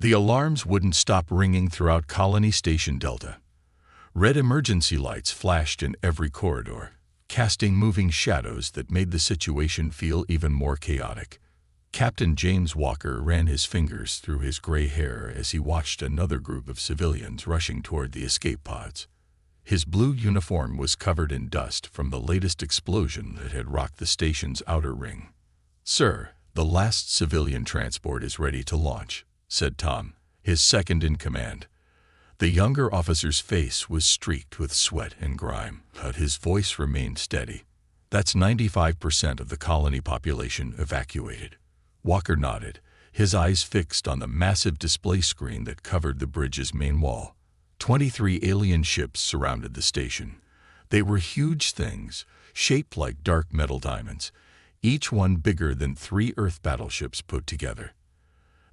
The alarms wouldn't stop ringing throughout Colony Station Delta. Red emergency lights flashed in every corridor, casting moving shadows that made the situation feel even more chaotic. Captain James Walker ran his fingers through his gray hair as he watched another group of civilians rushing toward the escape pods. His blue uniform was covered in dust from the latest explosion that had rocked the station's outer ring. "Sir, the last civilian transport is ready to launch," said Tom, his second in command. The younger officer's face was streaked with sweat and grime, but his voice remained steady. "That's 95% of the colony population evacuated." Walker nodded, his eyes fixed on the massive display screen that covered the bridge's main wall. 23 alien ships surrounded the station. They were huge things, shaped like dark metal diamonds, each one bigger than 3 Earth battleships put together.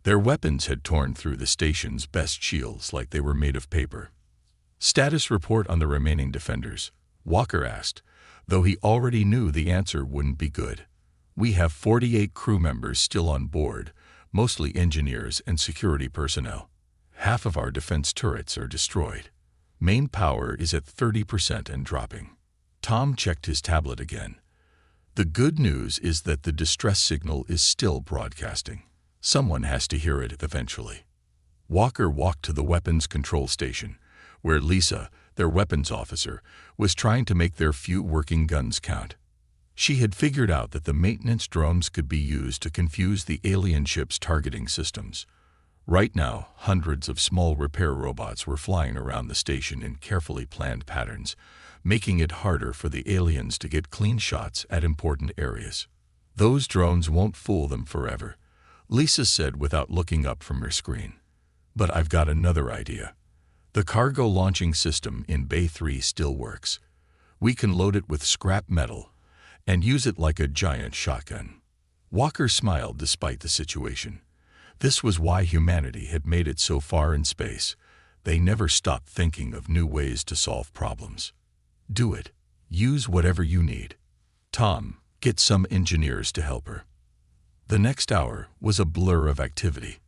Their weapons had torn through the station's best shields like they were made of paper. "Status report on the remaining defenders," Walker asked, though he already knew the answer wouldn't be good. "We have 48 crew members still on board, mostly engineers and security personnel. Half of our defense turrets are destroyed. Main power is at 30% and dropping." Tom checked his tablet again. The good news is that the distress signal is still broadcasting. Someone has to hear it eventually. Walker walked to the weapons control station, where Lisa, their weapons officer, was trying to make their few working guns count. She had figured out that the maintenance drones could be used to confuse the alien ship's targeting systems. Right now, hundreds of small repair robots were flying around the station in carefully planned patterns, making it harder for the aliens to get clean shots at important areas. "Those drones won't fool them forever," Lisa said without looking up from her screen. "But I've got another idea. The cargo launching system in Bay 3 still works. We can load it with scrap metal and use it like a giant shotgun." Walker smiled despite the situation. This was why humanity had made it so far in space. They never stopped thinking of new ways to solve problems. "Do it. Use whatever you need. Tom, get some engineers to help her." The next hour was a blur of activity.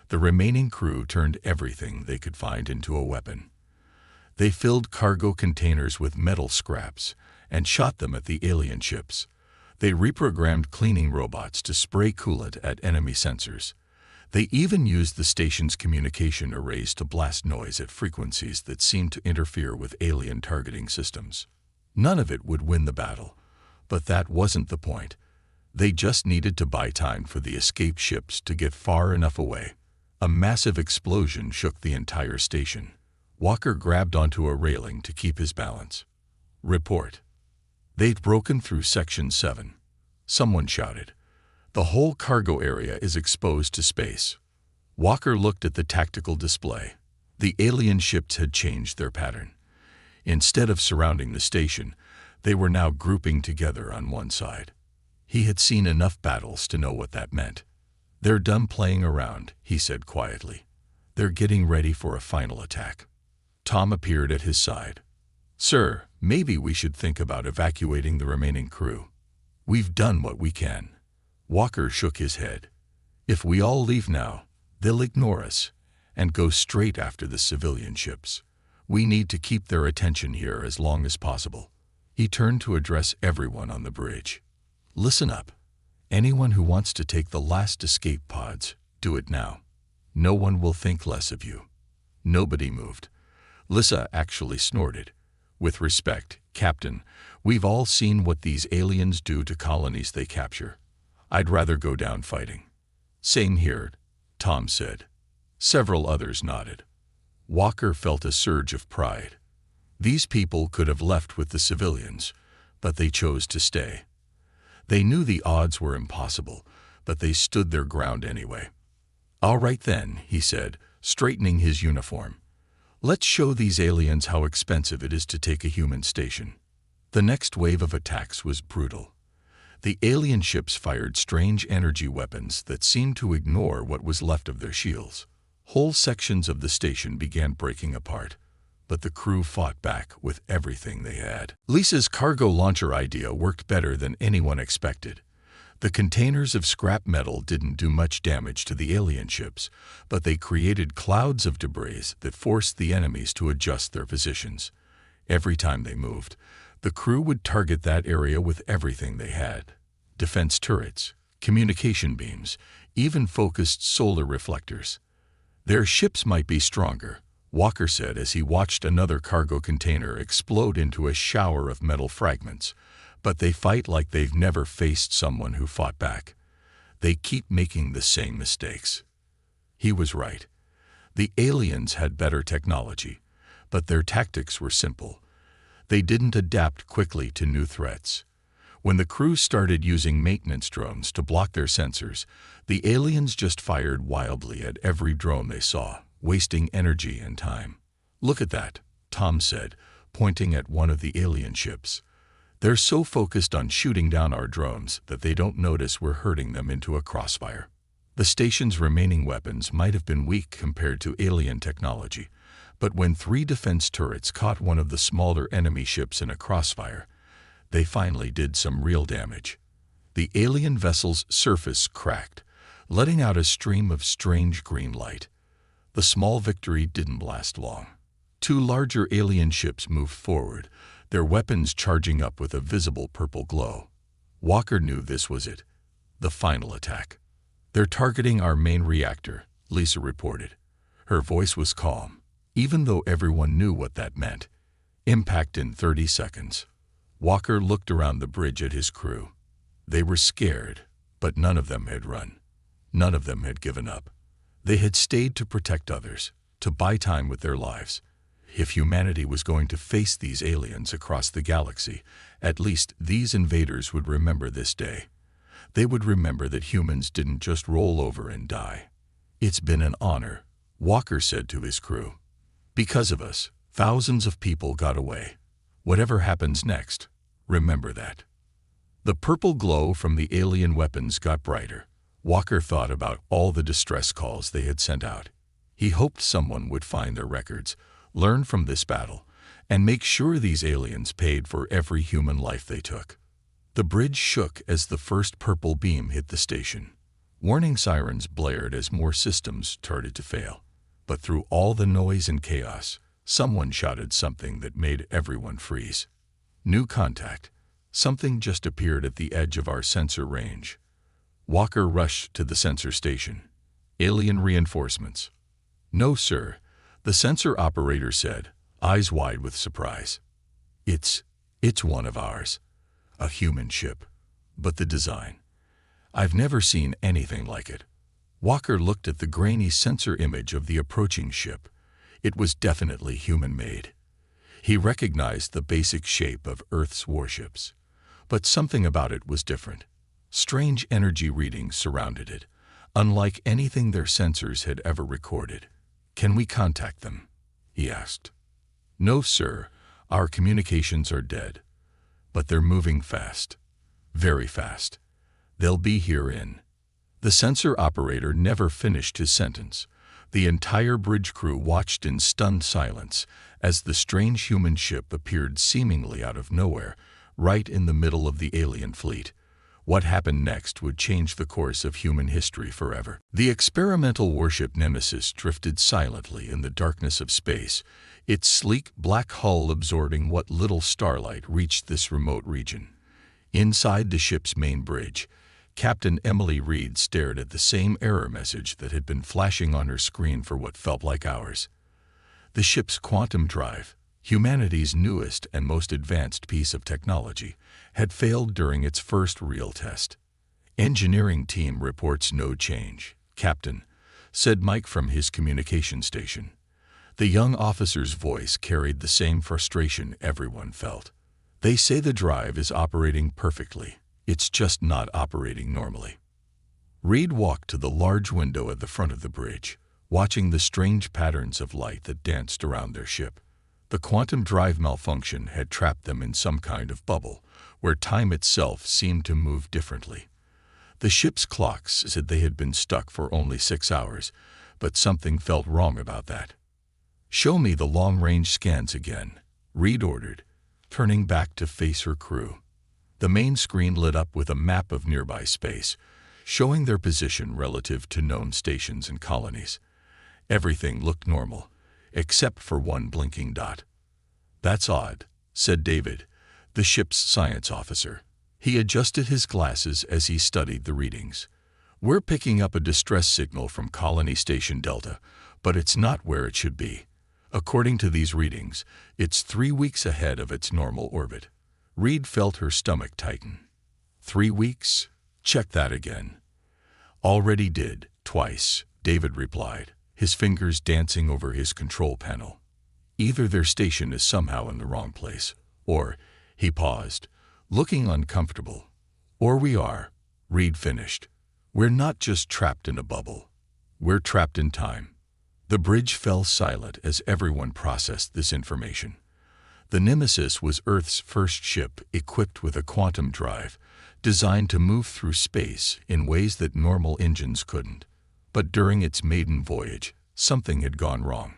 The remaining crew turned everything they could find into a weapon. They filled cargo containers with metal scraps and shot them at the alien ships. They reprogrammed cleaning robots to spray coolant at enemy sensors. They even used the station's communication arrays to blast noise at frequencies that seemed to interfere with alien targeting systems. None of it would win the battle, but that wasn't the point. They just needed to buy time for the escape ships to get far enough away. A massive explosion shook the entire station. Walker grabbed onto a railing to keep his balance. "Report." They'd broken through Section 7. Someone shouted. "The whole cargo area is exposed to space." Walker looked at the tactical display. The alien ships had changed their pattern. Instead of surrounding the station, they were now grouping together on one side. He had seen enough battles to know what that meant. "They're done playing around," he said quietly. "They're getting ready for a final attack." Tom appeared at his side. "Sir, maybe we should think about evacuating the remaining crew. We've done what we can." Walker shook his head. "If we all leave now, they'll ignore us and go straight after the civilian ships. We need to keep their attention here as long as possible." He turned to address everyone on the bridge. "Listen up. Anyone who wants to take the last escape pods, do it now. No one will think less of you." Nobody moved. Lisa actually snorted. "With respect, Captain, we've all seen what these aliens do to colonies they capture. I'd rather go down fighting." "Same here," Tom said. Several others nodded. Walker felt a surge of pride. These people could have left with the civilians, but they chose to stay. They knew the odds were impossible, but they stood their ground anyway. "All right then," he said, straightening his uniform. "Let's show these aliens how expensive it is to take a human station." The next wave of attacks was brutal. The alien ships fired strange energy weapons that seemed to ignore what was left of their shields. Whole sections of the station began breaking apart, but the crew fought back with everything they had. Lisa's cargo launcher idea worked better than anyone expected. The containers of scrap metal didn't do much damage to the alien ships, but they created clouds of debris that forced the enemies to adjust their positions. Every time they moved, the crew would target that area with everything they had: defense turrets, communication beams, even focused solar reflectors. Their ships might be stronger, Walker said as he watched another cargo container explode into a shower of metal fragments, but they fight like they've never faced someone who fought back. They keep making the same mistakes. He was right. The aliens had better technology, but their tactics were simple. They didn't adapt quickly to new threats. When the crew started using maintenance drones to block their sensors, the aliens just fired wildly at every drone they saw, wasting energy and time. "Look at that," Tom said, pointing at one of the alien ships. "They're so focused on shooting down our drones that they don't notice we're herding them into a crossfire." The station's remaining weapons might have been weak compared to alien technology, but when 3 defense turrets caught one of the smaller enemy ships in a crossfire, they finally did some real damage. The alien vessel's surface cracked, letting out a stream of strange green light. The small victory didn't last long. 2 larger alien ships moved forward, their weapons charging up with a visible purple glow. Walker knew this was it, the final attack. "They're targeting our main reactor," Lisa reported. Her voice was calm, even though everyone knew what that meant. Impact in 30 seconds. Walker looked around the bridge at his crew. They were scared, but none of them had run. None of them had given up. They had stayed to protect others, to buy time with their lives. If humanity was going to face these aliens across the galaxy, at least these invaders would remember this day. They would remember that humans didn't just roll over and die. "It's been an honor," Walker said to his crew. "Because of us, thousands of people got away. Whatever happens next, remember that." The purple glow from the alien weapons got brighter. Walker thought about all the distress calls they had sent out. He hoped someone would find their records, learn from this battle, and make sure these aliens paid for every human life they took. The bridge shook as the first purple beam hit the station. Warning sirens blared as more systems started to fail. But through all the noise and chaos, someone shouted something that made everyone freeze. "New contact." Something just appeared at the edge of our sensor range. Walker rushed to the sensor station. "Alien reinforcements." "No, sir," the sensor operator said, eyes wide with surprise. It's one of ours. A human ship. But the design. I've never seen anything like it." Walker looked at the grainy sensor image of the approaching ship. It was definitely human-made. He recognized the basic shape of Earth's warships. But something about it was different. Strange energy readings surrounded it, unlike anything their sensors had ever recorded. "Can we contact them?" he asked. "No, sir. Our communications are dead. But they're moving fast. Very fast. They'll be here in..." The sensor operator never finished his sentence. The entire bridge crew watched in stunned silence as the strange human ship appeared seemingly out of nowhere, right in the middle of the alien fleet. What happened next would change the course of human history forever. The experimental warship Nemesis drifted silently in the darkness of space, its sleek black hull absorbing what little starlight reached this remote region. Inside the ship's main bridge, Captain Emily Reed stared at the same error message that had been flashing on her screen for what felt like hours. The ship's quantum drive, humanity's newest and most advanced piece of technology, had failed during its first real test. "Engineering team reports no change, Captain," said Mike from his communication station. The young officer's voice carried the same frustration everyone felt. "They say the drive is operating perfectly. It's just not operating normally." Reed walked to the large window at the front of the bridge, watching the strange patterns of light that danced around their ship. The quantum drive malfunction had trapped them in some kind of bubble, where time itself seemed to move differently. The ship's clocks said they had been stuck for only 6 hours, but something felt wrong about that. "Show me the long-range scans again," Reed ordered, turning back to face her crew. The main screen lit up with a map of nearby space, showing their position relative to known stations and colonies. Everything looked normal, except for one blinking dot. "That's odd," said David, the ship's science officer. He adjusted his glasses as he studied the readings. "We're picking up a distress signal from Colony Station Delta, but it's not where it should be. According to these readings, it's 3 weeks ahead of its normal orbit." Reed felt her stomach tighten. 3 weeks? Check that again. "Already did, twice," David replied, his fingers dancing over his control panel. "Either their station is somehow in the wrong place, or," he paused, looking uncomfortable, "or we are," Reed finished. "We're not just trapped in a bubble. We're trapped in time." The bridge fell silent as everyone processed this information. The Nemesis was Earth's first ship equipped with a quantum drive, designed to move through space in ways that normal engines couldn't. But during its maiden voyage, something had gone wrong.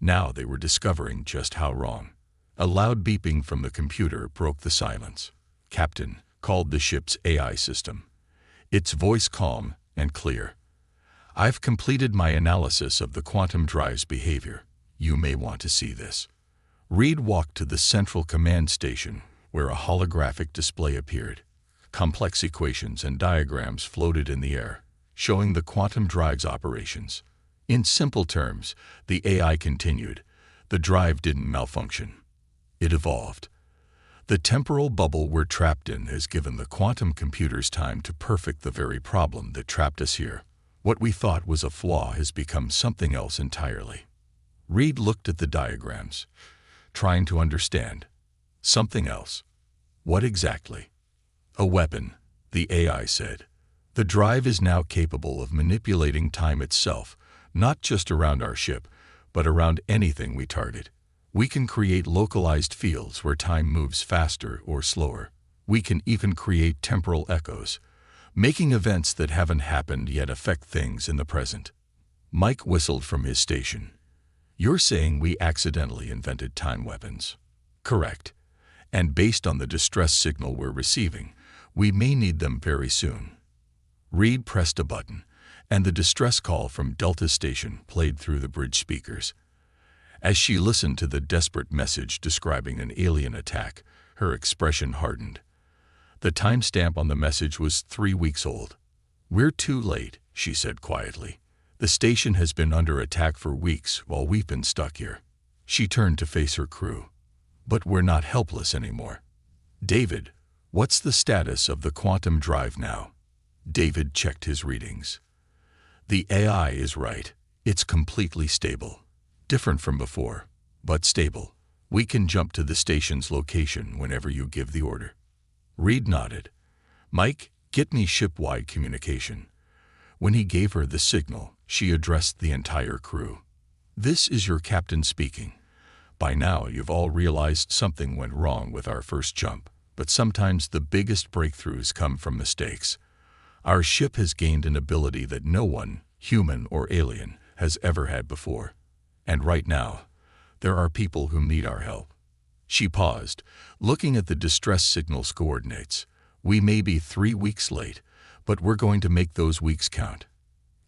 Now they were discovering just how wrong. A loud beeping from the computer broke the silence. "Captain," called the ship's AI system, its voice calm and clear. "I've completed my analysis of the quantum drive's behavior. You may want to see this." Reed walked to the central command station, where a holographic display appeared. Complex equations and diagrams floated in the air, showing the quantum drive's operations. In simple terms, the AI continued. The drive didn't malfunction. It evolved. "The temporal bubble we're trapped in has given the quantum computers time to perfect the very problem that trapped us here. What we thought was a flaw has become something else entirely." Reed looked at the diagrams, trying to understand. "Something else? What exactly?" "A weapon," the AI said. "The drive is now capable of manipulating time itself, not just around our ship, but around anything we target. We can create localized fields where time moves faster or slower. We can even create temporal echoes, making events that haven't happened yet affect things in the present." Mike whistled from his station. "You're saying we accidentally invented time weapons?" "Correct. And based on the distress signal we're receiving, we may need them very soon." Reed pressed a button, and the distress call from Delta Station played through the bridge speakers. As she listened to the desperate message describing an alien attack, her expression hardened. The timestamp on the message was 3 weeks old. "We're too late," she said quietly. "The station has been under attack for weeks while we've been stuck here." She turned to face her crew. "But we're not helpless anymore. David, what's the status of the quantum drive now?" David checked his readings. "The AI is right. It's completely stable. Different from before, but stable. We can jump to the station's location whenever you give the order." Reed nodded. "Mike, get me ship-wide communication." When he gave her the signal, she addressed the entire crew. "This is your captain speaking. By now you've all realized something went wrong with our first jump, but sometimes the biggest breakthroughs come from mistakes. Our ship has gained an ability that no one, human or alien, has ever had before. And right now, there are people who need our help." She paused, looking at the distress signal's coordinates. "We may be 3 weeks late, but we're going to make those weeks count.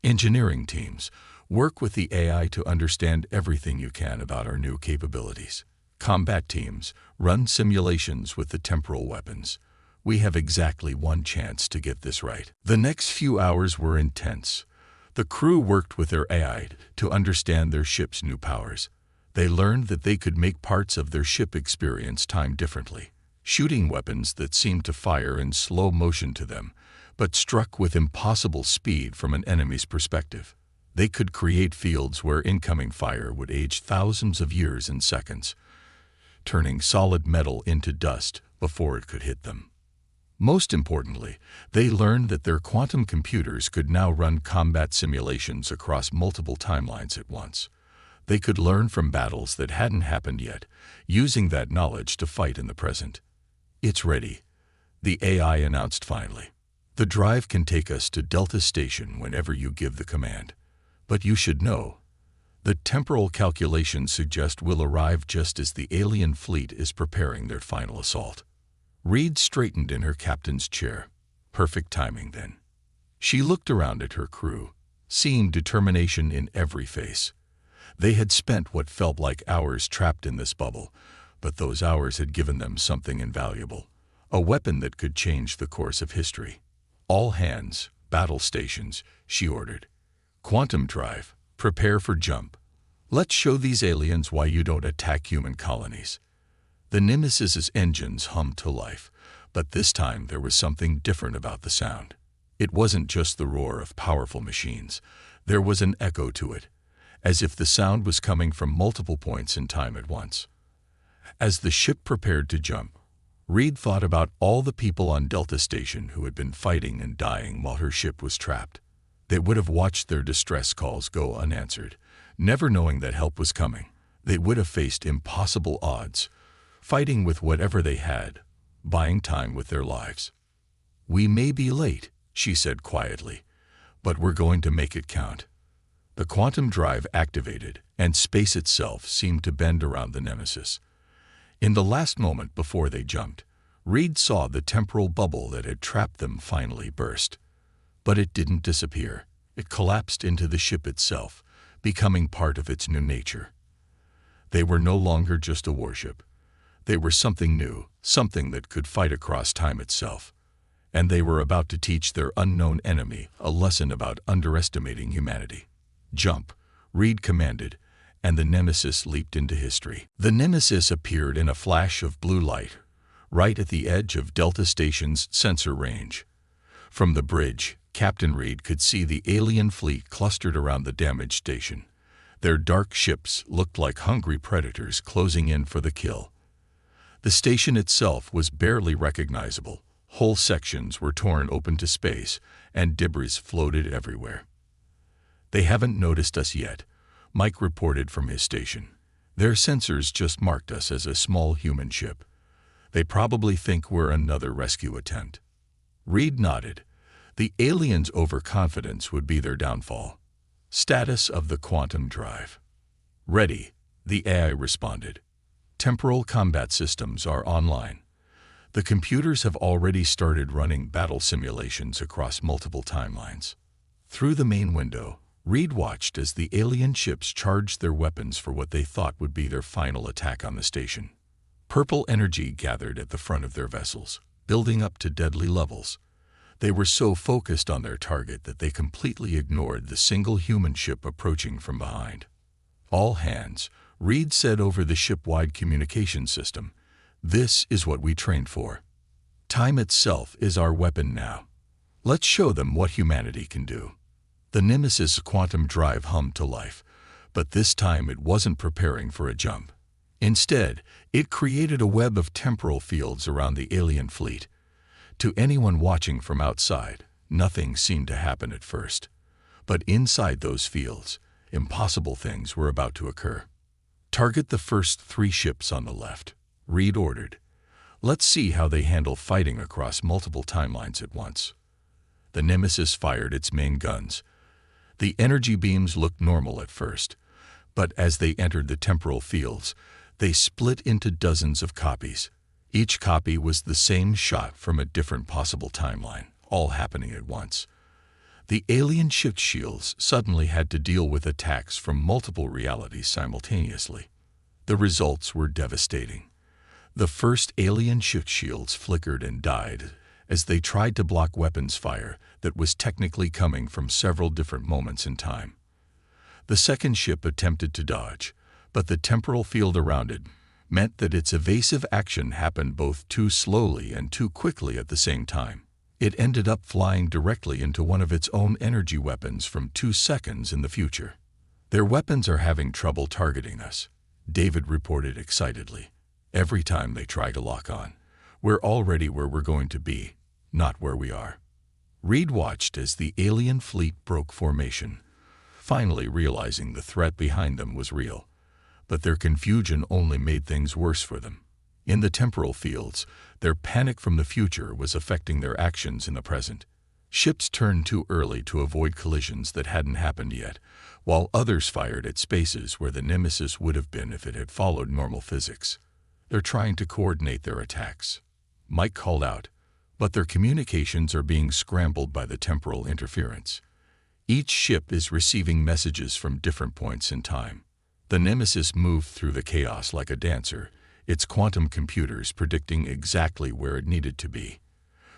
Engineering teams, work with the AI to understand everything you can about our new capabilities. Combat teams, run simulations with the temporal weapons. We have exactly one chance to get this right." The next few hours were intense. The crew worked with their AI to understand their ship's new powers. They learned that they could make parts of their ship experience time differently, shooting weapons that seemed to fire in slow motion to them, but struck with impossible speed from an enemy's perspective. They could create fields where incoming fire would age thousands of years in seconds, turning solid metal into dust before it could hit them. Most importantly, they learned that their quantum computers could now run combat simulations across multiple timelines at once. They could learn from battles that hadn't happened yet, using that knowledge to fight in the present. "It's ready," the AI announced finally. "The drive can take us to Delta Station whenever you give the command. But you should know, the temporal calculations suggest we'll arrive just as the alien fleet is preparing their final assault." Reed straightened in her captain's chair. Perfect timing, then. She looked around at her crew, seeing determination in every face. They had spent what felt like hours trapped in this bubble, but those hours had given them something invaluable, a weapon that could change the course of history. All hands, battle stations, she ordered. Quantum drive, prepare for jump. Let's show these aliens why you don't attack human colonies. The Nemesis's engines hummed to life, but this time there was something different about the sound. It wasn't just the roar of powerful machines. There was an echo to it, as if the sound was coming from multiple points in time at once. As the ship prepared to jump, Reed thought about all the people on Delta Station who had been fighting and dying while her ship was trapped. They would have watched their distress calls go unanswered, never knowing that help was coming. They would have faced impossible odds, fighting with whatever they had, buying time with their lives. "We may be late," she said quietly, "but we're going to make it count." The quantum drive activated, and space itself seemed to bend around the Nemesis. In the last moment before they jumped, Reed saw the temporal bubble that had trapped them finally burst. But it didn't disappear. It collapsed into the ship itself, becoming part of its new nature. They were no longer just a warship. They were something new, something that could fight across time itself. And they were about to teach their unknown enemy a lesson about underestimating humanity. "Jump," Reed commanded, and the Nemesis leaped into history. The Nemesis appeared in a flash of blue light, right at the edge of Delta Station's sensor range. From the bridge, Captain Reed could see the alien fleet clustered around the damaged station. Their dark ships looked like hungry predators closing in for the kill. The station itself was barely recognizable. Whole sections were torn open to space, and debris floated everywhere. "They haven't noticed us yet," Mike reported from his station. "Their sensors just marked us as a small human ship. They probably think we're another rescue attempt." Reed nodded. The aliens' overconfidence would be their downfall. Status of the quantum drive. "Ready," the AI responded. "Temporal combat systems are online. The computers have already started running battle simulations across multiple timelines." Through the main window, Reed watched as the alien ships charged their weapons for what they thought would be their final attack on the station. Purple energy gathered at the front of their vessels, building up to deadly levels. They were so focused on their target that they completely ignored the single human ship approaching from behind. "All hands," Reed said over the ship-wide communication system. "This is what we trained for. Time itself is our weapon now. Let's show them what humanity can do." The Nemesis quantum drive hummed to life, but this time it wasn't preparing for a jump. Instead, it created a web of temporal fields around the alien fleet. To anyone watching from outside, nothing seemed to happen at first. But inside those fields, impossible things were about to occur. "Target the first 3 ships on the left," Reed ordered. "Let's see how they handle fighting across multiple timelines at once." The Nemesis fired its main guns. The energy beams looked normal at first, but as they entered the temporal fields, they split into dozens of copies. Each copy was the same shot from a different possible timeline, all happening at once. The alien ship shields suddenly had to deal with attacks from multiple realities simultaneously. The results were devastating. The first alien ship shields flickered and died as they tried to block weapons fire that was technically coming from several different moments in time. The second ship attempted to dodge, but the temporal field around it meant that its evasive action happened both too slowly and too quickly at the same time. It ended up flying directly into one of its own energy weapons from 2 seconds in the future. "Their weapons are having trouble targeting us," David reported excitedly. "Every time they try to lock on, we're already where we're going to be, not where we are." Reed watched as the alien fleet broke formation, finally realizing the threat behind them was real. But their confusion only made things worse for them. In the temporal fields, their panic from the future was affecting their actions in the present. Ships turned too early to avoid collisions that hadn't happened yet, while others fired at spaces where the Nemesis would have been if it had followed normal physics. They're trying to coordinate their attacks. Mike called out, but their communications are being scrambled by the temporal interference. Each ship is receiving messages from different points in time. The Nemesis moved through the chaos like a dancer, its quantum computers predicting exactly where it needed to be.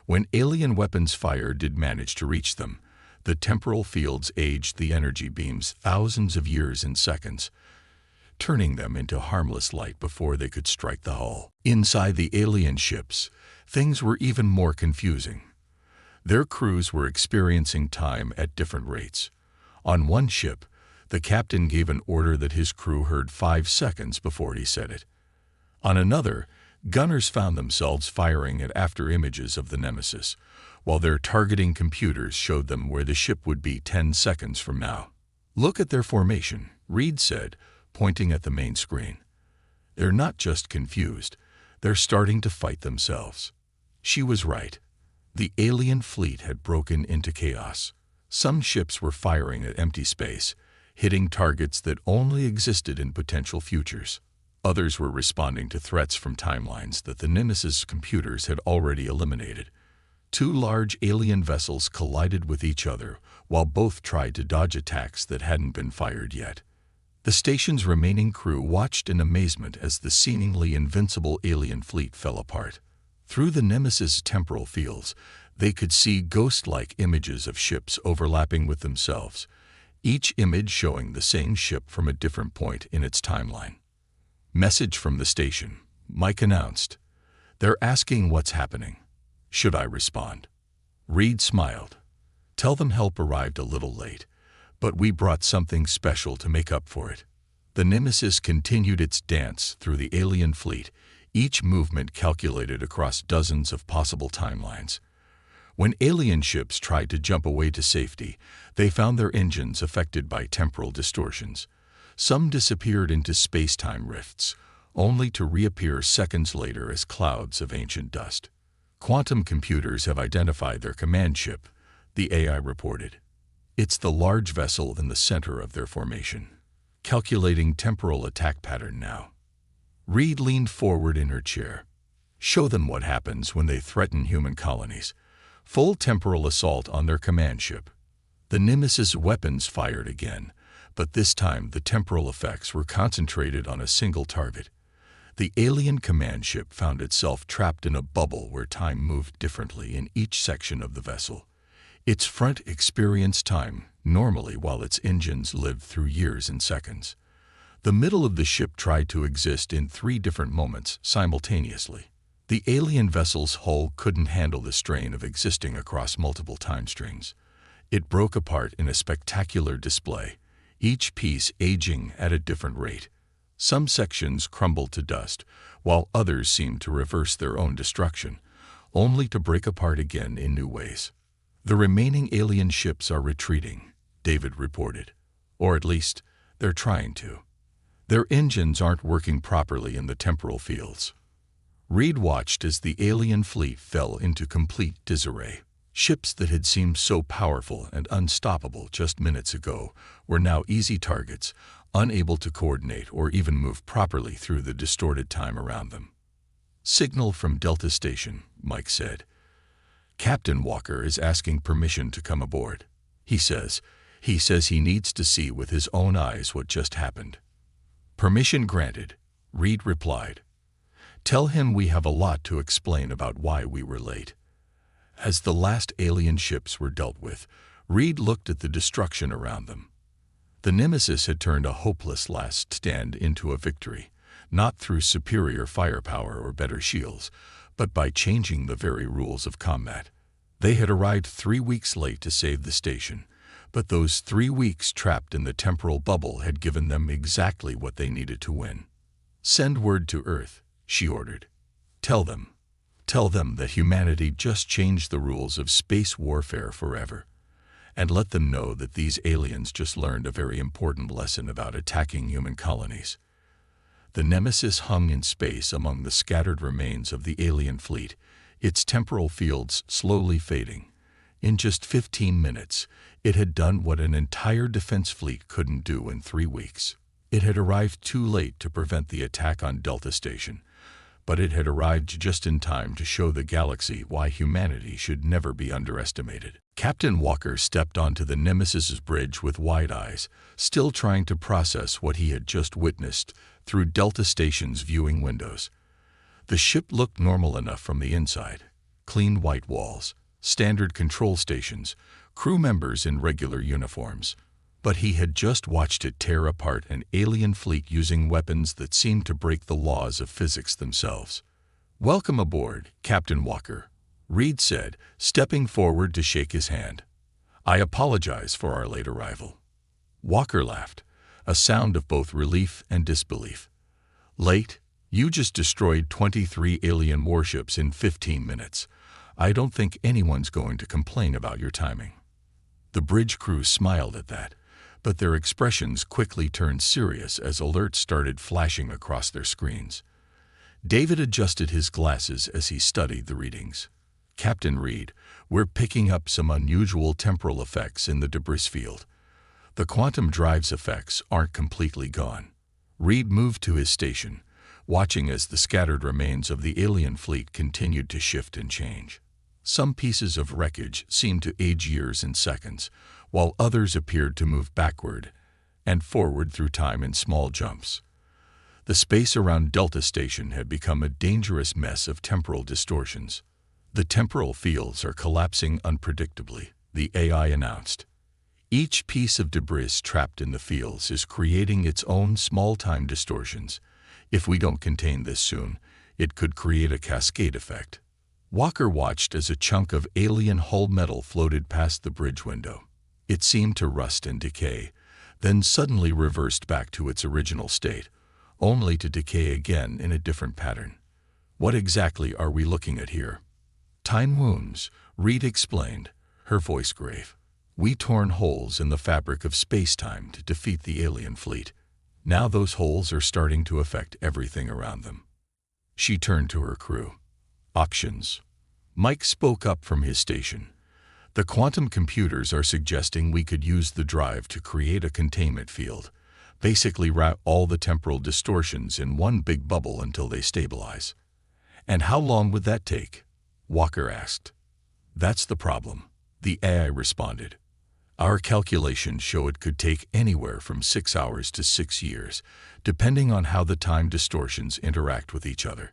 When alien weapons fire did manage to reach them, the temporal fields aged the energy beams thousands of years in seconds, turning them into harmless light before they could strike the hull. Inside the alien ships, things were even more confusing. Their crews were experiencing time at different rates. On one ship, the captain gave an order that his crew heard 5 seconds before he said it. On another, gunners found themselves firing at after images of the Nemesis, while their targeting computers showed them where the ship would be 10 seconds from now. "Look at their formation," Reed said, pointing at the main screen. "They're not just confused, they're starting to fight themselves." She was right. The alien fleet had broken into chaos. Some ships were firing at empty space, hitting targets that only existed in potential futures. Others were responding to threats from timelines that the Nemesis computers had already eliminated. 2 large alien vessels collided with each other, while both tried to dodge attacks that hadn't been fired yet. The station's remaining crew watched in amazement as the seemingly invincible alien fleet fell apart. Through the Nemesis' temporal fields, they could see ghost-like images of ships overlapping with themselves, each image showing the same ship from a different point in its timeline. "Message from the station," Mike announced. "They're asking what's happening. Should I respond?" Reed smiled. "Tell them help arrived a little late, but we brought something special to make up for it." The Nemesis continued its dance through the alien fleet, each movement calculated across dozens of possible timelines. When alien ships tried to jump away to safety, they found their engines affected by temporal distortions. Some disappeared into space-time rifts, only to reappear seconds later as clouds of ancient dust. "Quantum computers have identified their command ship," the AI reported. "It's the large vessel in the center of their formation. Calculating temporal attack pattern now." Reed leaned forward in her chair. "Show them what happens when they threaten human colonies. Full temporal assault on their command ship." The Nemesis weapons fired again, but this time the temporal effects were concentrated on a single target. The alien command ship found itself trapped in a bubble where time moved differently in each section of the vessel. Its front experienced time normally while its engines lived through years and seconds. The middle of the ship tried to exist in 3 different moments simultaneously. The alien vessel's hull couldn't handle the strain of existing across multiple time strings. It broke apart in a spectacular display, each piece aging at a different rate. Some sections crumbled to dust, while others seemed to reverse their own destruction, only to break apart again in new ways. "The remaining alien ships are retreating," David reported. "Or at least, they're trying to. Their engines aren't working properly in the temporal fields." Reed watched as the alien fleet fell into complete disarray. Ships that had seemed so powerful and unstoppable just minutes ago were now easy targets, unable to coordinate or even move properly through the distorted time around them. "Signal from Delta Station," Mike said. "Captain Walker is asking permission to come aboard. He says he needs to see with his own eyes what just happened." "Permission granted," Reed replied. "Tell him we have a lot to explain about why we were late." As the last alien ships were dealt with, Reed looked at the destruction around them. The Nemesis had turned a hopeless last stand into a victory, not through superior firepower or better shields, but by changing the very rules of combat. They had arrived 3 weeks late to save the station, but those 3 weeks trapped in the temporal bubble had given them exactly what they needed to win. "Send word to Earth," she ordered. Tell them that humanity just changed the rules of space warfare forever. And let them know that these aliens just learned a very important lesson about attacking human colonies." The Nemesis hung in space among the scattered remains of the alien fleet, its temporal fields slowly fading. In just 15 minutes, it had done what an entire defense fleet couldn't do in 3 weeks. It had arrived too late to prevent the attack on Delta Station, but it had arrived just in time to show the galaxy why humanity should never be underestimated. Captain Walker stepped onto the Nemesis's bridge with wide eyes, still trying to process what he had just witnessed through Delta Station's viewing windows. The ship looked normal enough from the inside. Clean white walls, standard control stations, crew members in regular uniforms. But he had just watched it tear apart an alien fleet using weapons that seemed to break the laws of physics themselves. "Welcome aboard, Captain Walker," Reed said, stepping forward to shake his hand. "I apologize for our late arrival." Walker laughed, a sound of both relief and disbelief. "Late? You just destroyed 23 alien warships in 15 minutes. I don't think anyone's going to complain about your timing." The bridge crew smiled at that, but their expressions quickly turned serious as alerts started flashing across their screens. David adjusted his glasses as he studied the readings. "Captain Reed, we're picking up some unusual temporal effects in the debris field. The quantum drive's effects aren't completely gone." Reed moved to his station, watching as the scattered remains of the alien fleet continued to shift and change. Some pieces of wreckage seemed to age years in seconds, while others appeared to move backward and forward through time in small jumps. The space around Delta Station had become a dangerous mess of temporal distortions. "The temporal fields are collapsing unpredictably," the AI announced. "Each piece of debris trapped in the fields is creating its own small-time distortions. If we don't contain this soon, it could create a cascade effect." Walker watched as a chunk of alien hull metal floated past the bridge window. It seemed to rust and decay, then suddenly reversed back to its original state, only to decay again in a different pattern. "What exactly are we looking at here?" "Time wounds," Reed explained, her voice grave. "We torn holes in the fabric of space-time to defeat the alien fleet. Now those holes are starting to affect everything around them." She turned to her crew. "Options." Mike spoke up from his station. "The quantum computers are suggesting we could use the drive to create a containment field, basically wrap all the temporal distortions in one big bubble until they stabilize." "And how long would that take?" Walker asked. "That's the problem," the AI responded. "Our calculations show it could take anywhere from 6 hours to 6 years, depending on how the time distortions interact with each other.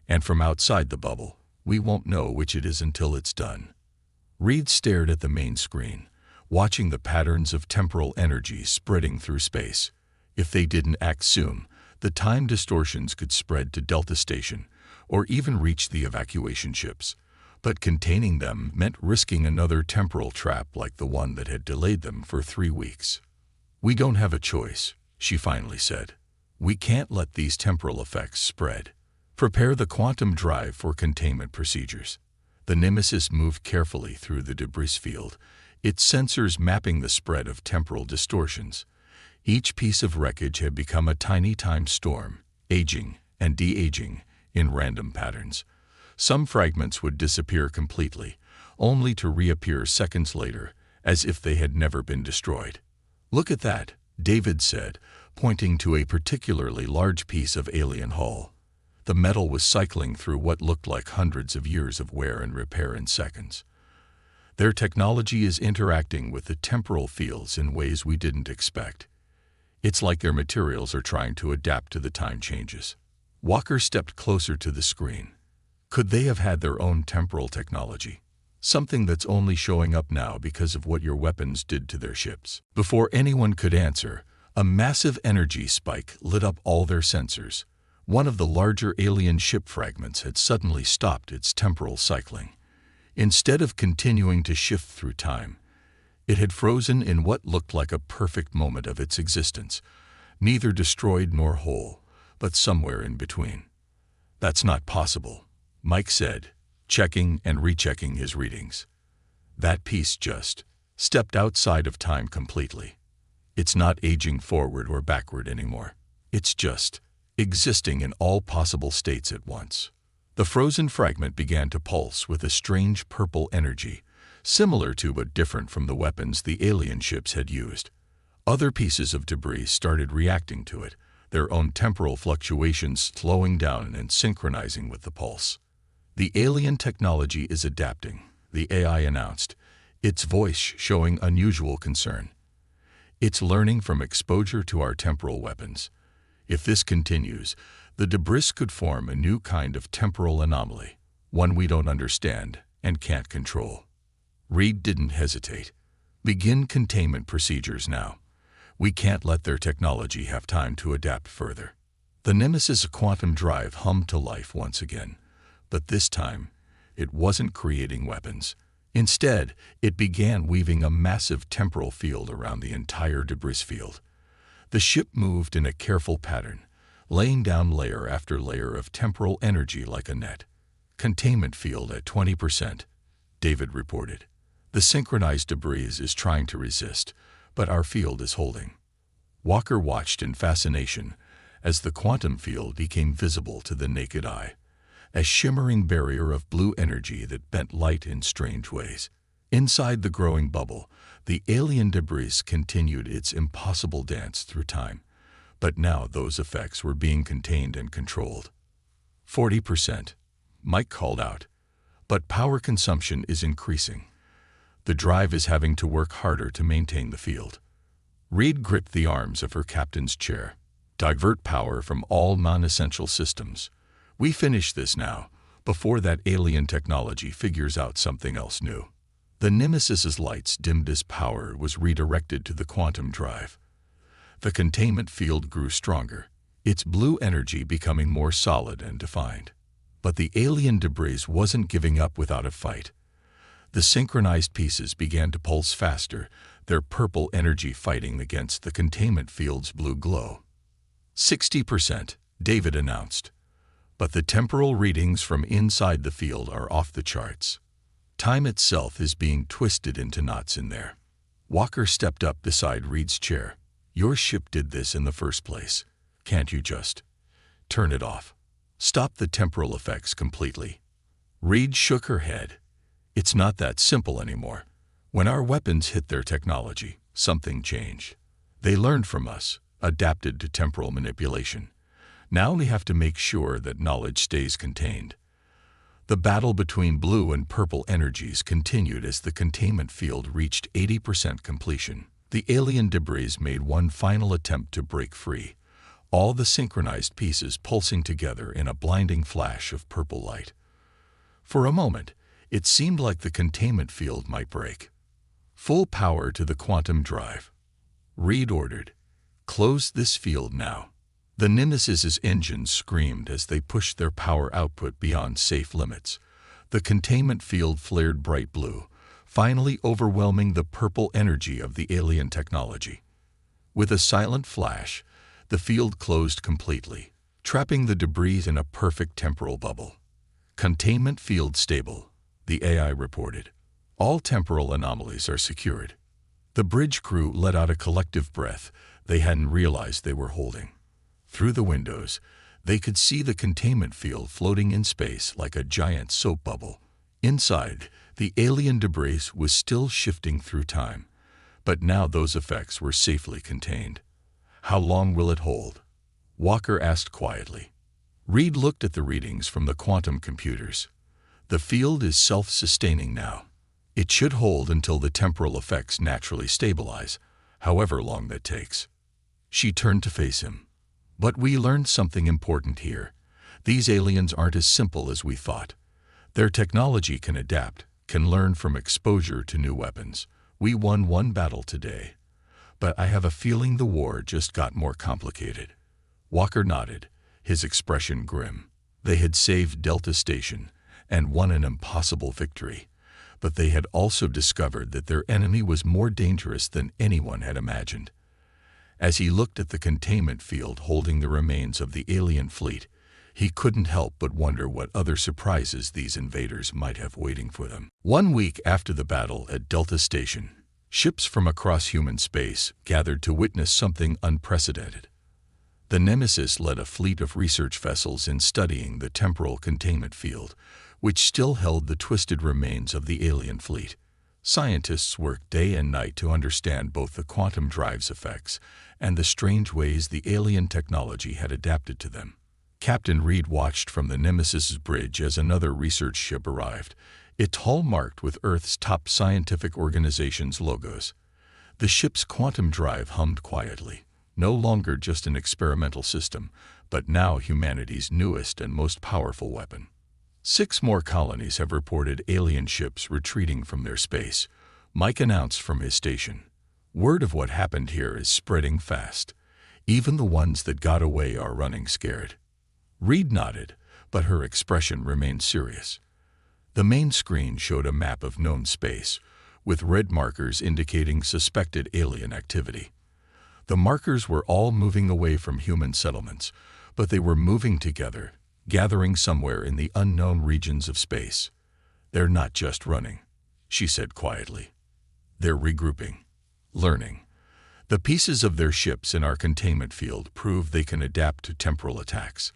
And from outside the bubble, we won't know which it is until it's done." Reed stared at the main screen, watching the patterns of temporal energy spreading through space. If they didn't act soon, the time distortions could spread to Delta Station, or even reach the evacuation ships. But containing them meant risking another temporal trap like the one that had delayed them for 3 weeks. "We don't have a choice," she finally said. "We can't let these temporal effects spread. Prepare the quantum drive for containment procedures." The Nemesis moved carefully through the debris field, its sensors mapping the spread of temporal distortions. Each piece of wreckage had become a tiny time storm, aging and de-aging in random patterns. Some fragments would disappear completely, only to reappear seconds later, as if they had never been destroyed. "Look at that," David said, pointing to a particularly large piece of alien hull. The metal was cycling through what looked like hundreds of years of wear and repair in seconds. "Their technology is interacting with the temporal fields in ways we didn't expect. It's like their materials are trying to adapt to the time changes." Walker stepped closer to the screen. "Could they have had their own temporal technology? Something that's only showing up now because of what your weapons did to their ships?" Before anyone could answer, a massive energy spike lit up all their sensors. One of the larger alien ship fragments had suddenly stopped its temporal cycling. Instead of continuing to shift through time, it had frozen in what looked like a perfect moment of its existence, neither destroyed nor whole, but somewhere in between. "That's not possible," Mike said, checking and rechecking his readings. "That piece just stepped outside of time completely. It's not aging forward or backward anymore. It's just existing in all possible states at once." The frozen fragment began to pulse with a strange purple energy, similar to but different from the weapons the alien ships had used. Other pieces of debris started reacting to it, their own temporal fluctuations slowing down and synchronizing with the pulse. The alien technology is adapting, the AI announced, its voice showing unusual concern. It's learning from exposure to our temporal weapons. If this continues, the debris could form a new kind of temporal anomaly, one we don't understand and can't control. Reed didn't hesitate. Begin containment procedures now. We can't let their technology have time to adapt further. The Nemesis quantum drive hummed to life once again, but this time, it wasn't creating weapons. Instead, it began weaving a massive temporal field around the entire debris field. The ship moved in a careful pattern, laying down layer after layer of temporal energy like a net. Containment field at 20%, David reported. The synchronized debris is trying to resist, but our field is holding. Walker watched in fascination as the quantum field became visible to the naked eye, a shimmering barrier of blue energy that bent light in strange ways. Inside the growing bubble, the alien debris continued its impossible dance through time, but now those effects were being contained and controlled. 40%, Mike called out, but power consumption is increasing. The drive is having to work harder to maintain the field. Reed gripped the arms of her captain's chair. Divert power from all non-essential systems. We finish this now, before that alien technology figures out something else new. The Nemesis's lights dimmed as power was redirected to the quantum drive. The containment field grew stronger, its blue energy becoming more solid and defined. But the alien debris wasn't giving up without a fight. The synchronized pieces began to pulse faster, their purple energy fighting against the containment field's blue glow. 60%, David announced. But the temporal readings from inside the field are off the charts. Time itself is being twisted into knots in there. Walker stepped up beside Reed's chair. Your ship did this in the first place. Can't you just turn it off? Stop the temporal effects completely. Reed shook her head. It's not that simple anymore. When our weapons hit their technology, something changed. They learned from us, adapted to temporal manipulation. Now we have to make sure that knowledge stays contained. The battle between blue and purple energies continued as the containment field reached 80% completion. The alien debris made one final attempt to break free, all the synchronized pieces pulsing together in a blinding flash of purple light. For a moment, it seemed like the containment field might break. Full power to the quantum drive. Reed ordered. Close this field now. The Nemesis's engines screamed as they pushed their power output beyond safe limits. The containment field flared bright blue, finally overwhelming the purple energy of the alien technology. With a silent flash, the field closed completely, trapping the debris in a perfect temporal bubble. Containment field stable, the AI reported. All temporal anomalies are secured. The bridge crew let out a collective breath they hadn't realized they were holding. Through the windows, they could see the containment field floating in space like a giant soap bubble. Inside, the alien debris was still shifting through time, but now those effects were safely contained. How long will it hold? Walker asked quietly. Reed looked at the readings from the quantum computers. The field is self-sustaining now. It should hold until the temporal effects naturally stabilize, however long that takes. She turned to face him. But we learned something important here. These aliens aren't as simple as we thought. Their technology can adapt, can learn from exposure to new weapons. We won one battle today, but I have a feeling the war just got more complicated. Walker nodded, his expression grim. They had saved Delta Station and won an impossible victory, but they had also discovered that their enemy was more dangerous than anyone had imagined. As he looked at the containment field holding the remains of the alien fleet, he couldn't help but wonder what other surprises these invaders might have waiting for them. 1 week after the battle at Delta Station, ships from across human space gathered to witness something unprecedented. The Nemesis led a fleet of research vessels in studying the temporal containment field, which still held the twisted remains of the alien fleet. Scientists worked day and night to understand both the quantum drive's effects and the strange ways the alien technology had adapted to them. Captain Reed watched from the Nemesis's bridge as another research ship arrived, its hull marked with Earth's top scientific organization's logos. The ship's quantum drive hummed quietly, no longer just an experimental system, but now humanity's newest and most powerful weapon. 6 more colonies have reported alien ships retreating from their space, Mike announced from his station. Word of what happened here is spreading fast. Even the ones that got away are running scared. Reed nodded, but her expression remained serious. The main screen showed a map of known space, with red markers indicating suspected alien activity. The markers were all moving away from human settlements, but they were moving together, gathering somewhere in the unknown regions of space. They're not just running, she said quietly. They're regrouping, learning. The pieces of their ships in our containment field prove they can adapt to temporal attacks.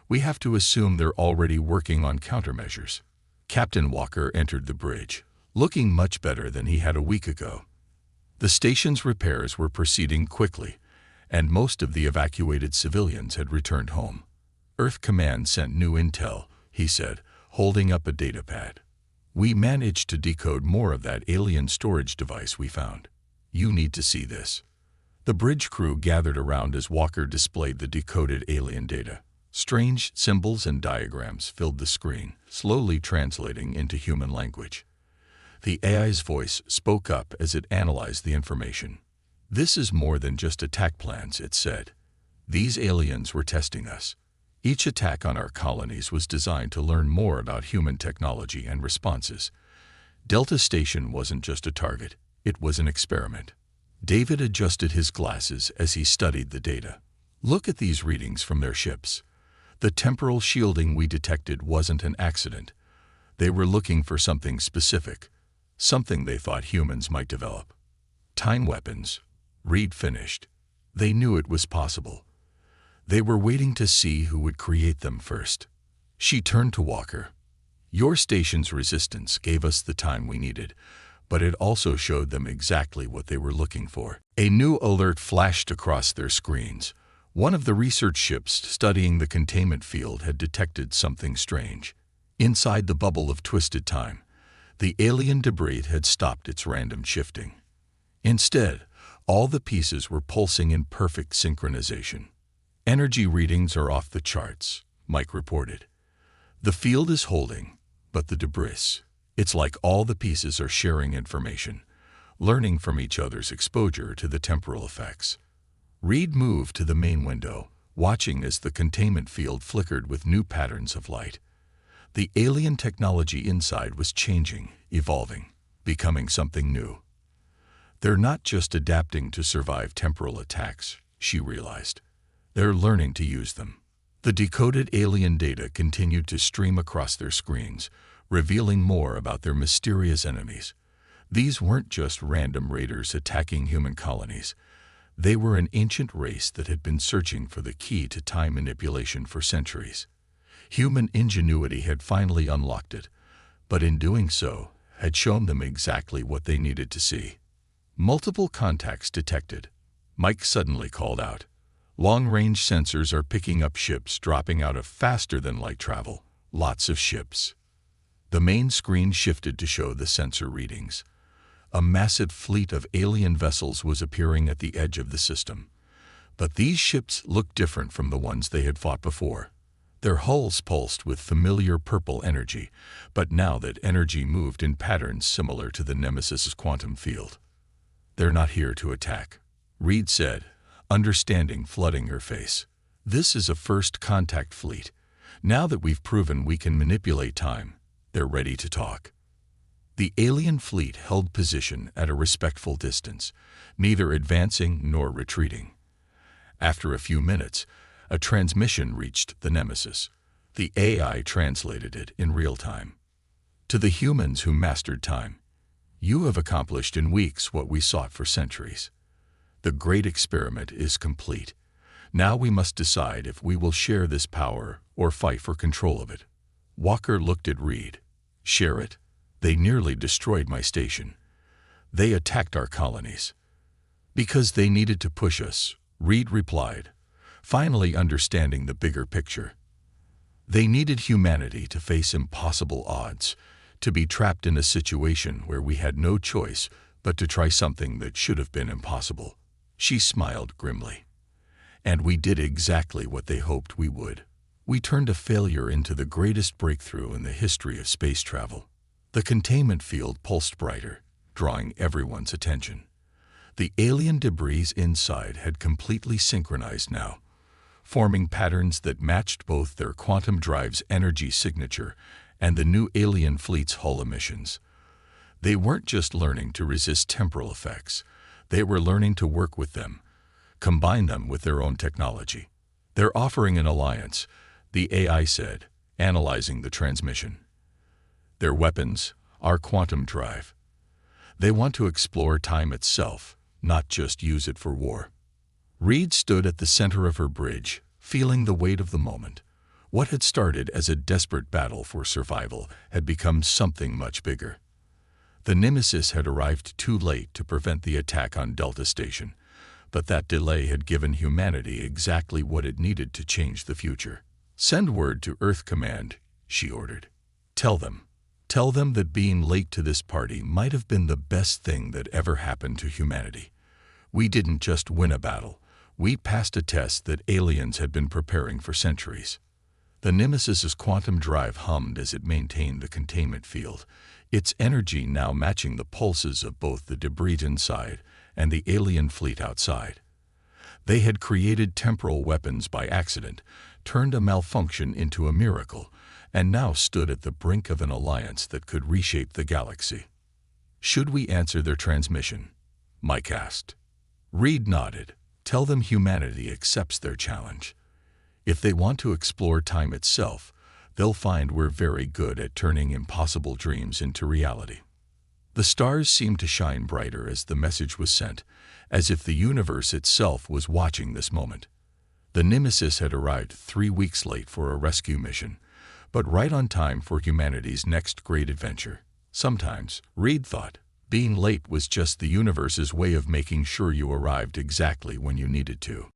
We have to assume they're already working on countermeasures. Captain Walker entered the bridge, looking much better than he had a week ago. The station's repairs were proceeding quickly, and most of the evacuated civilians had returned home. Earth Command sent new intel, he said, holding up a datapad. We managed to decode more of that alien storage device we found. You need to see this. The bridge crew gathered around as Walker displayed the decoded alien data. Strange symbols and diagrams filled the screen, slowly translating into human language. The AI's voice spoke up as it analyzed the information. This is more than just attack plans, it said. These aliens were testing us. Each attack on our colonies was designed to learn more about human technology and responses. Delta Station wasn't just a target, it was an experiment. David adjusted his glasses as he studied the data. Look at these readings from their ships. The temporal shielding we detected wasn't an accident. They were looking for something specific, something they thought humans might develop. Time weapons, Reed finished. They knew it was possible. They were waiting to see who would create them first. She turned to Walker. Your station's resistance gave us the time we needed, but it also showed them exactly what they were looking for. A new alert flashed across their screens. One of the research ships studying the containment field had detected something strange. Inside the bubble of twisted time, the alien debris had stopped its random shifting. Instead, all the pieces were pulsing in perfect synchronization. Energy readings are off the charts, Mike reported. The field is holding, but the debris, it's like all the pieces are sharing information, learning from each other's exposure to the temporal effects. Reed moved to the main window, watching as the containment field flickered with new patterns of light. The alien technology inside was changing, evolving, becoming something new. They're not just adapting to survive temporal attacks, she realized. They're learning to use them. The decoded alien data continued to stream across their screens, revealing more about their mysterious enemies. These weren't just random raiders attacking human colonies. They were an ancient race that had been searching for the key to time manipulation for centuries. Human ingenuity had finally unlocked it, but in doing so, had shown them exactly what they needed to see. Multiple contacts detected. Mike suddenly called out. Long-range sensors are picking up ships dropping out of faster-than-light travel. Lots of ships. The main screen shifted to show the sensor readings. A massive fleet of alien vessels was appearing at the edge of the system. But these ships looked different from the ones they had fought before. Their hulls pulsed with familiar purple energy, but now that energy moved in patterns similar to the Nemesis's quantum field. They're not here to attack, Reed said, understanding flooding her face. This is a first contact fleet. Now that we've proven we can manipulate time, they're ready to talk. The alien fleet held position at a respectful distance, neither advancing nor retreating. After a few minutes, a transmission reached the Nemesis. The AI translated it in real time. To the humans who mastered time, you have accomplished in weeks what we sought for centuries. The great experiment is complete. Now we must decide if we will share this power or fight for control of it. Walker looked at Reed. Share it? They nearly destroyed my station. They attacked our colonies. Because they needed to push us, Reed replied, finally understanding the bigger picture. They needed humanity to face impossible odds, to be trapped in a situation where we had no choice but to try something that should have been impossible. She smiled grimly. And we did exactly what they hoped we would. We turned a failure into the greatest breakthrough in the history of space travel. The containment field pulsed brighter, drawing everyone's attention. The alien debris inside had completely synchronized now, forming patterns that matched both their quantum drive's energy signature and the new alien fleet's hull emissions. They weren't just learning to resist temporal effects, they were learning to work with them, combine them with their own technology. They're offering an alliance, the AI said, analyzing the transmission. Their weapons, our quantum drive. They want to explore time itself, not just use it for war. Reed stood at the center of her bridge, feeling the weight of the moment. What had started as a desperate battle for survival had become something much bigger. The Nemesis had arrived too late to prevent the attack on Delta Station, but that delay had given humanity exactly what it needed to change the future. "Send word to Earth Command," she ordered. Tell them that being late to this party might have been the best thing that ever happened to humanity. We didn't just win a battle, we passed a test that aliens had been preparing for centuries." The Nemesis's quantum drive hummed as it maintained the containment field, its energy now matching the pulses of both the debris inside and the alien fleet outside. They had created temporal weapons by accident, turned a malfunction into a miracle, and now stood at the brink of an alliance that could reshape the galaxy. "Should we answer their transmission?" Mike asked. Reed nodded. "Tell them humanity accepts their challenge. If they want to explore time itself, they'll find we're very good at turning impossible dreams into reality." The stars seemed to shine brighter as the message was sent, as if the universe itself was watching this moment. The Nemesis had arrived 3 weeks late for a rescue mission, but right on time for humanity's next great adventure. Sometimes, Reed thought, being late was just the universe's way of making sure you arrived exactly when you needed to.